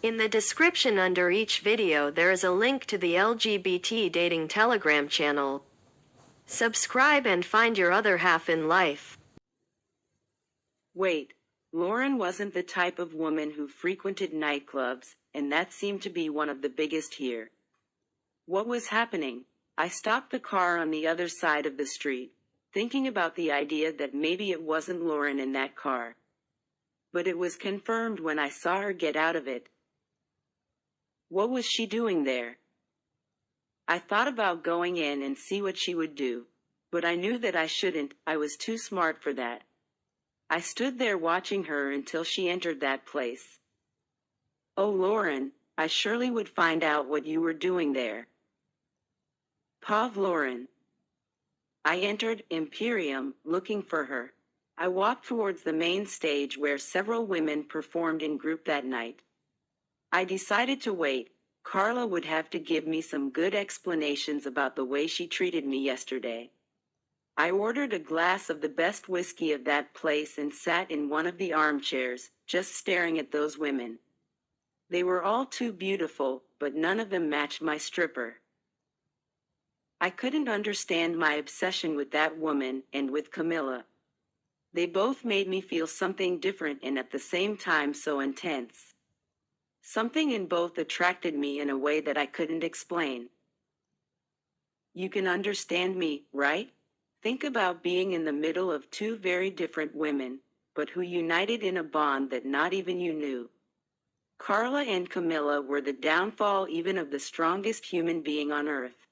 In the description under each video there is a link to the LGBT dating Telegram channel. Subscribe and find your other half in life. Wait, Lauren wasn't the type of woman who frequented nightclubs, and that seemed to be one of the biggest here. What was happening? I stopped the car on the other side of the street, thinking about the idea that maybe it wasn't Lauren in that car. But it was confirmed when I saw her get out of it. What was she doing there? I thought about going in and see what she would do, but I knew that I shouldn't. I was too smart for that. I stood there watching her until she entered that place. Oh, Lauren, I surely would find out what you were doing there. Pav Lauren. I entered Imperium, looking for her. I walked towards the main stage where several women performed in group that night. I decided to wait. Carla would have to give me some good explanations about the way she treated me yesterday. I ordered a glass of the best whiskey of that place and sat in one of the armchairs, just staring at those women. They were all too beautiful, but none of them matched my stripper. I couldn't understand my obsession with that woman and with Camilla. They both made me feel something different and at the same time so intense. Something in both attracted me in a way that I couldn't explain. You can understand me, right? Think about being in the middle of two very different women, but who united in a bond that not even you knew. Carla and Camilla were the downfall even of the strongest human being on earth.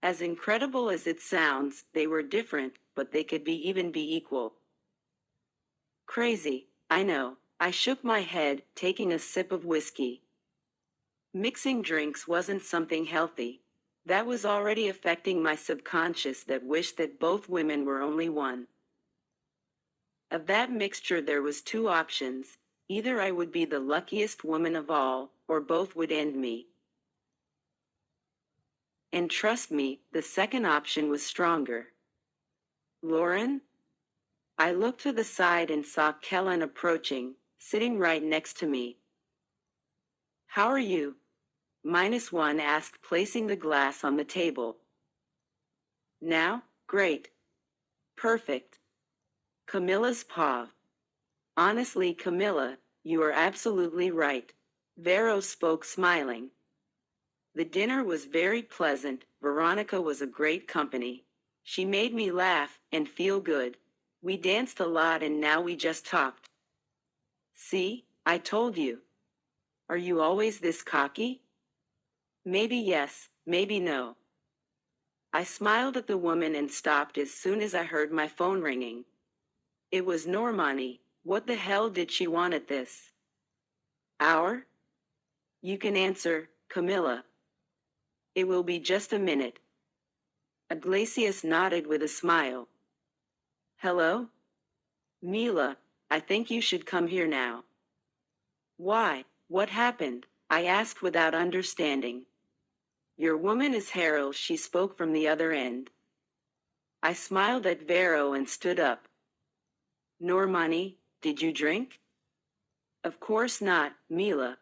As incredible as it sounds, they were different, but they could even be equal. Crazy, I know. I shook my head, taking a sip of whiskey. Mixing drinks wasn't something healthy. That was already affecting my subconscious that wished that both women were only one. Of that mixture there was two options. Either I would be the luckiest woman of all, or both would end me. And trust me, the second option was stronger. Lauren? I looked to the side and saw Kellen approaching, sitting right next to me. How are you? -1 asked, placing the glass on the table. Now? Great. Perfect. Camilla's paw. Honestly, Camilla, you are absolutely right. Vero spoke, smiling. The dinner was very pleasant. Veronica was a great company. She made me laugh and feel good. We danced a lot and now we just talked. See, I told you. Are you always this cocky? Maybe yes, maybe no. I smiled at the woman and stopped as soon as I heard my phone ringing. It was Normani. What the hell did she want at this hour? You can answer, Camilla. It will be just a minute. Iglesias nodded with a smile. Hello? Mila, I think you should come here now. Why? What happened? I asked without understanding. Your woman is Harold, she spoke from the other end. I smiled at Vero and stood up. Normani, did you drink? Of course not, Mila.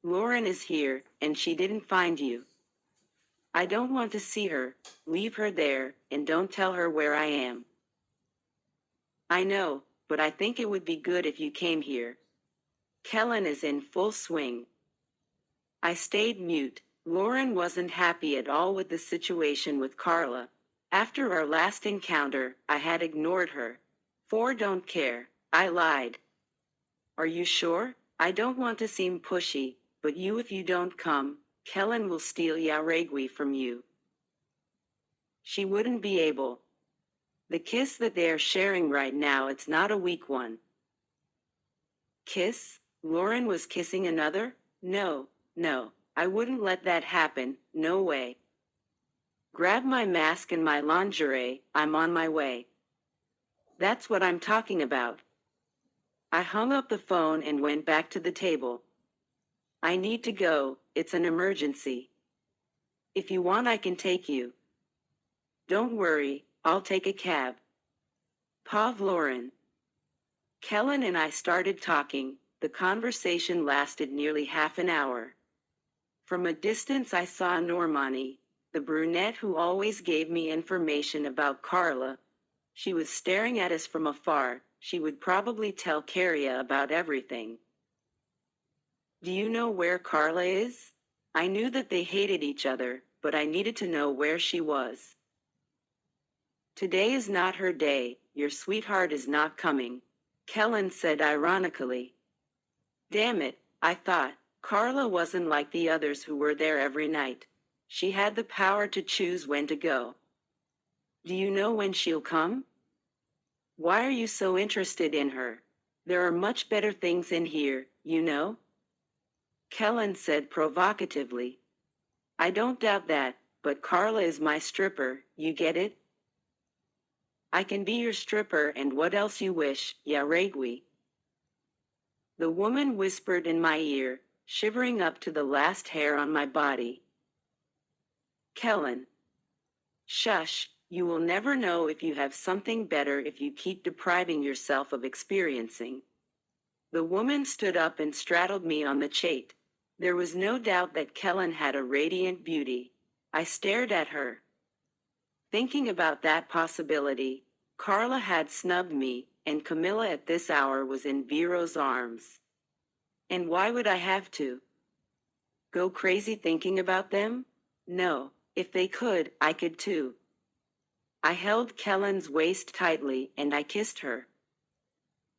Lauren is here, and she didn't find you. I don't want to see her. Leave her there, and don't tell her where I am. I know, but I think it would be good if you came here. Kellen is in full swing. I stayed mute. Lauren wasn't happy at all with the situation with Carla. After our last encounter, I had ignored her. Don't care. I lied. Are you sure? I don't want to seem pushy, but if you don't come, Kellen will steal Yaregui from you. She wouldn't be able. The kiss that they are sharing right now, it's not a weak one. Kiss? Lauren was kissing another? No, I wouldn't let that happen, no way. Grab my mask and my lingerie, I'm on my way. That's what I'm talking about. I hung up the phone and went back to the table. I need to go, it's an emergency. If you want, I can take you. Don't worry, I'll take a cab. Pav Lauren. Kellen and I started talking. The conversation lasted nearly half an hour. From a distance I saw Normani, the brunette who always gave me information about Carla. She was staring at us from afar. She would probably tell Caria about everything. Do you know where Carla is? I knew that they hated each other, but I needed to know where she was. Today is not her day. Your sweetheart is not coming, Kellen said ironically. Damn it, I thought. Carla wasn't like the others who were there every night. She had the power to choose when to go. Do you know when she'll come? Why are you so interested in her? There are much better things in here, you know? Kellen said provocatively. I don't doubt that, but Carla is my stripper, you get it? I can be your stripper and what else you wish, ya Regui. The woman whispered in my ear, shivering up to the last hair on my body. Kellen. Shush, you will never know if you have something better if you keep depriving yourself of experiencing. The woman stood up and straddled me on the chate. There was no doubt that Kellen had a radiant beauty. I stared at her. Thinking about that possibility, Carla had snubbed me, and Camilla at this hour was in Vero's arms. And why would I have to? Go crazy thinking about them? No, if they could, I could too. I held Kellen's waist tightly and I kissed her.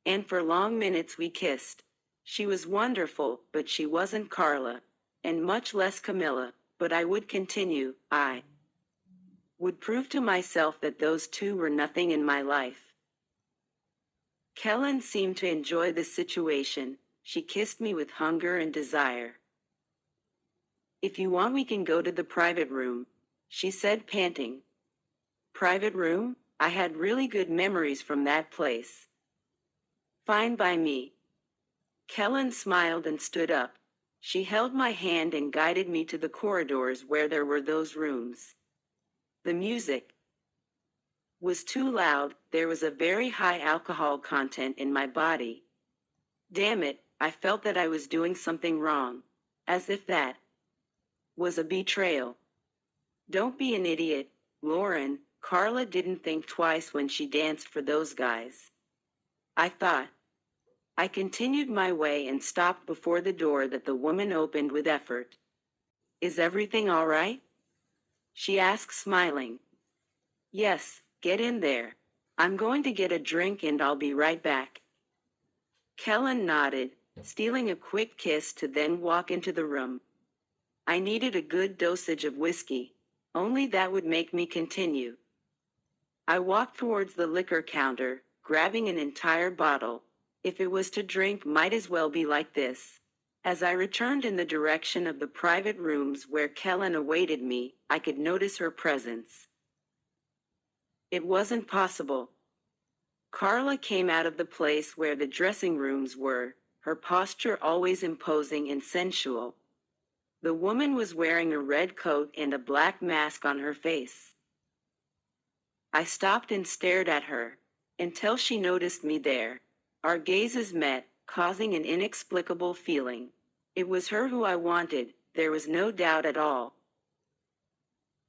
And for long minutes we kissed. She was wonderful, but she wasn't Carla, and much less Camilla, but I would continue. I would prove to myself that those two were nothing in my life. Kellen seemed to enjoy the situation. She kissed me with hunger and desire. If you want, we can go to the private room, she said, panting. Private room? I had really good memories from that place. Fine by me. Kellen smiled and stood up. She held my hand and guided me to the corridors where there were those rooms. The music was too loud. There was a very high alcohol content in my body. Damn it, I felt that I was doing something wrong. As if that was a betrayal. Don't be an idiot, Lauren. Carla didn't think twice when she danced for those guys. I thought. I continued my way and stopped before the door that the woman opened with effort. Is everything all right? She asked, smiling. Yes, get in there. I'm going to get a drink and I'll be right back. Kellen nodded, stealing a quick kiss to then walk into the room. I needed a good dosage of whiskey. Only that would make me continue. I walked towards the liquor counter, grabbing an entire bottle. If it was to drink, might as well be like this. As I returned in the direction of the private rooms where Kellen awaited me, I could notice her presence. It wasn't possible. Carla came out of the place where the dressing rooms were, her posture always imposing and sensual. The woman was wearing a red coat and a black mask on her face. I stopped and stared at her, until she noticed me there. Our gazes met, causing an inexplicable feeling. It was her who I wanted, there was no doubt at all.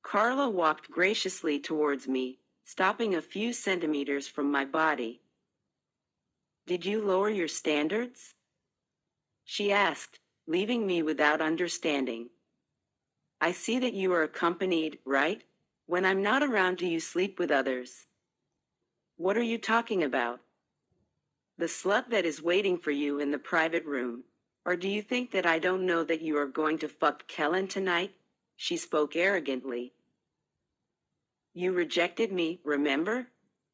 Carla walked graciously towards me, stopping a few centimeters from my body. Did you lower your standards? She asked, leaving me without understanding. I see that you are accompanied, right? When I'm not around, do you sleep with others? What are you talking about? The slut that is waiting for you in the private room. Or do you think that I don't know that you are going to fuck Kellen tonight? She spoke arrogantly. You rejected me, remember?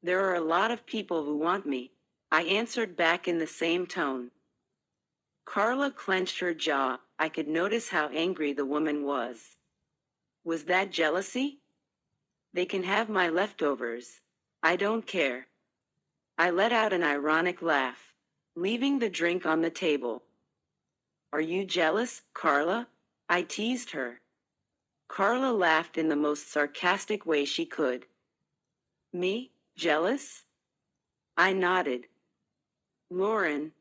There are a lot of people who want me. I answered back in the same tone. Carla clenched her jaw. I could notice how angry the woman was. Was that jealousy? They can have my leftovers. I don't care. I let out an ironic laugh, leaving the drink on the table. Are you jealous, Carla? I teased her. Carla laughed in the most sarcastic way she could. Me? Jealous? I nodded. Lauren,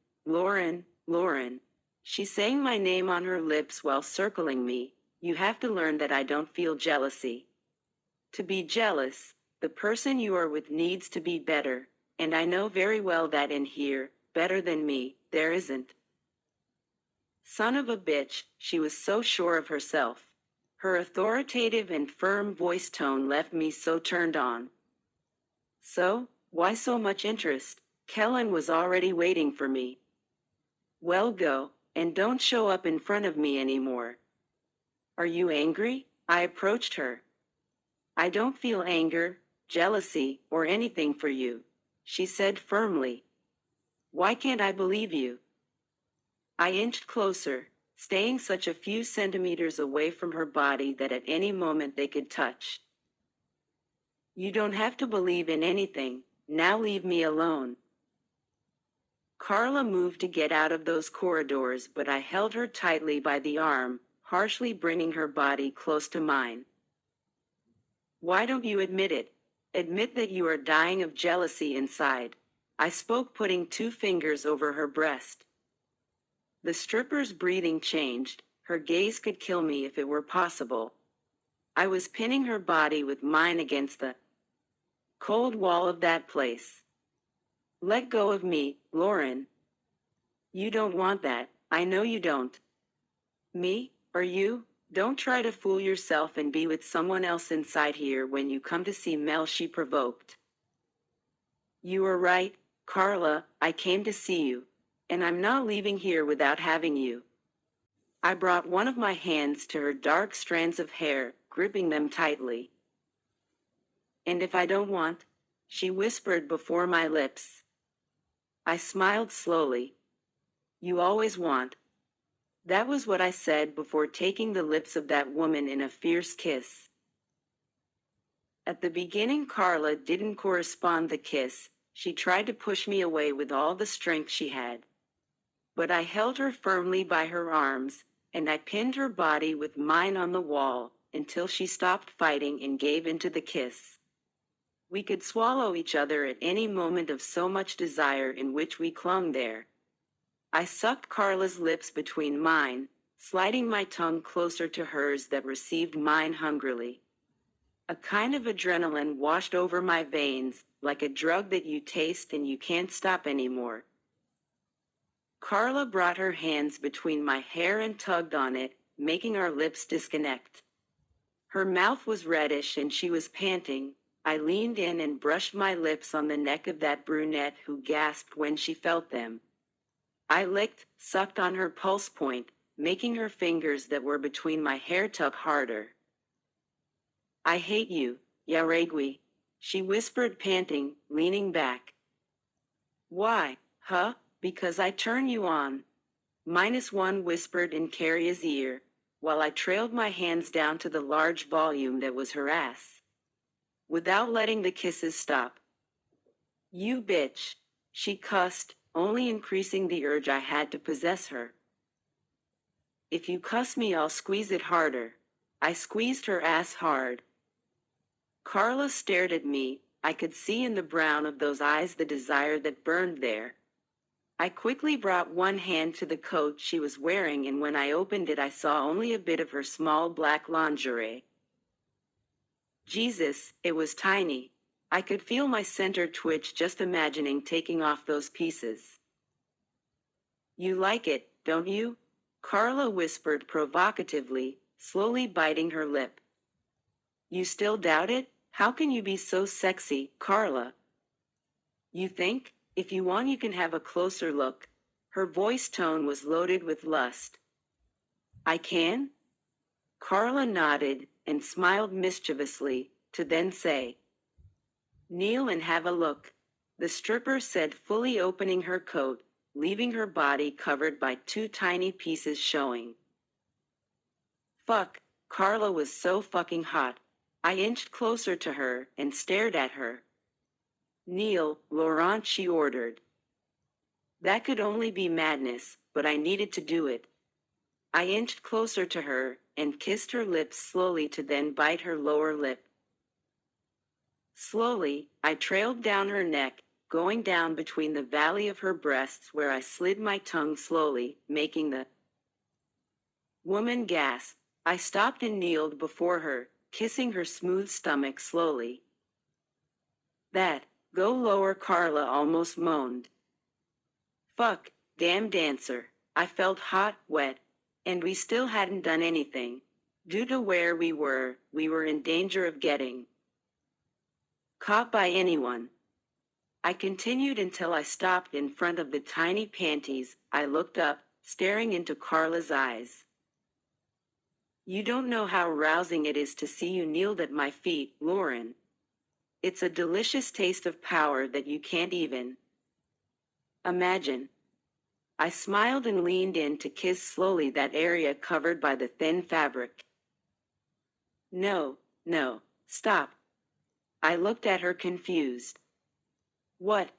Lauren. She's saying my name on her lips while circling me. You have to learn that I don't feel jealousy. To be jealous, the person you are with needs to be better, and I know very well that in here, better than me, there isn't. Son of a bitch, she was so sure of herself. Her authoritative and firm voice tone left me so turned on. So, why so much interest? Kellen was already waiting for me. Well, go, and don't show up in front of me anymore. Are you angry? I approached her. I don't feel anger, jealousy, or anything for you, she said firmly. Why can't I believe you? I inched closer, staying such a few centimeters away from her body that at any moment they could touch. You don't have to believe in anything, now leave me alone. Carla moved to get out of those corridors, but I held her tightly by the arm, harshly bringing her body close to mine. Why don't you admit it? Admit that you are dying of jealousy inside. I spoke, putting 2 fingers over her breast. The stripper's breathing changed. Her gaze could kill me if it were possible. I was pinning her body with mine against the cold wall of that place. Let go of me, Lauren. You don't want that, I know you don't. Me, or you? Don't try to fool yourself and be with someone else inside here when you come to see Mel, she provoked. You are right, Carla, I came to see you. And I'm not leaving here without having you. I brought one of my hands to her dark strands of hair, gripping them tightly. And if I don't want? She whispered before my lips. I smiled slowly. You always want. That was what I said before taking the lips of that woman in a fierce kiss. At the beginning, Carla didn't correspond the kiss. She tried to push me away with all the strength she had. But I held her firmly by her arms, and I pinned her body with mine on the wall until she stopped fighting and gave into the kiss. We could swallow each other at any moment of so much desire in which we clung there. I sucked Carla's lips between mine, sliding my tongue closer to hers that received mine hungrily. A kind of adrenaline washed over my veins, like a drug that you taste and you can't stop anymore. Carla brought her hands between my hair and tugged on it, making our lips disconnect. Her mouth was reddish and she was panting. I leaned in and brushed my lips on the neck of that brunette who gasped when she felt them. I licked, sucked on her pulse point, making her fingers that were between my hair tug harder. I hate you, Yaregui, she whispered, panting, leaning back. Why, huh? Because I turn you on. -1 whispered in Carrie's ear, while I trailed my hands down to the large volume that was her ass. Without letting the kisses stop. You bitch, she cussed, only increasing the urge I had to possess her. If you cuss me, I'll squeeze it harder. I squeezed her ass hard. Carla stared at me. I could see in the brown of those eyes the desire that burned there. I quickly brought one hand to the coat she was wearing, and when I opened it I saw only a bit of her small black lingerie. Jesus, it was tiny. I could feel my center twitch just imagining taking off those pieces. You like it, don't you? Carla whispered provocatively, slowly biting her lip. You still doubt it? How can you be so sexy, Carla? You think? If you want you can have a closer look. Her voice tone was loaded with lust. I can? Carla nodded and smiled mischievously, to then say, Kneel and have a look, the stripper said, fully opening her coat, leaving her body covered by 2 tiny pieces showing. Fuck, Carla was so fucking hot. I inched closer to her and stared at her. Kneel, Laurent, she ordered. That could only be madness, but I needed to do it. I inched closer to her and kissed her lips slowly to then bite her lower lip. Slowly, I trailed down her neck, going down between the valley of her breasts where I slid my tongue slowly, making the woman gasp. I stopped and kneeled before her, kissing her smooth stomach slowly. That, go lower, Carla almost moaned. Fuck, damn dancer. I felt hot, wet, and we still hadn't done anything. Due to where we were in danger of getting caught by anyone. I continued until I stopped in front of the tiny panties. I looked up, staring into Carla's eyes. You don't know how arousing it is to see you kneeled at my feet, Lauren. It's a delicious taste of power that you can't even imagine. I smiled and leaned in to kiss slowly that area covered by the thin fabric. No, stop. I looked at her confused. What?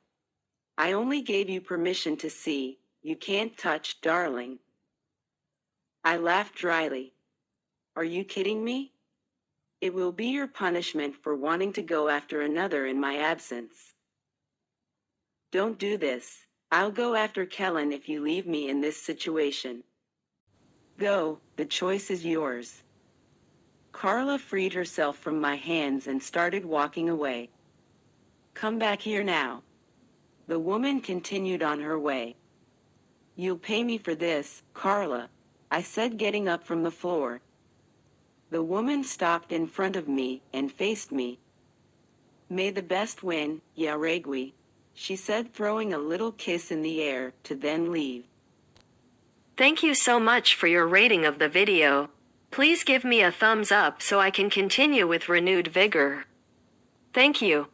I only gave you permission to see. You can't touch, darling. I laughed dryly. Are you kidding me? It will be your punishment for wanting to go after another in my absence. Don't do this. I'll go after Kellen if you leave me in this situation. Go, the choice is yours. Carla freed herself from my hands and started walking away. Come back here now. The woman continued on her way. You'll pay me for this, Carla, I said, getting up from the floor. The woman stopped in front of me and faced me. May the best win, ya Regui, she said, throwing a little kiss in the air, to then leave. Thank you so much for your rating of the video. Please give me a thumbs up so I can continue with renewed vigor. Thank you.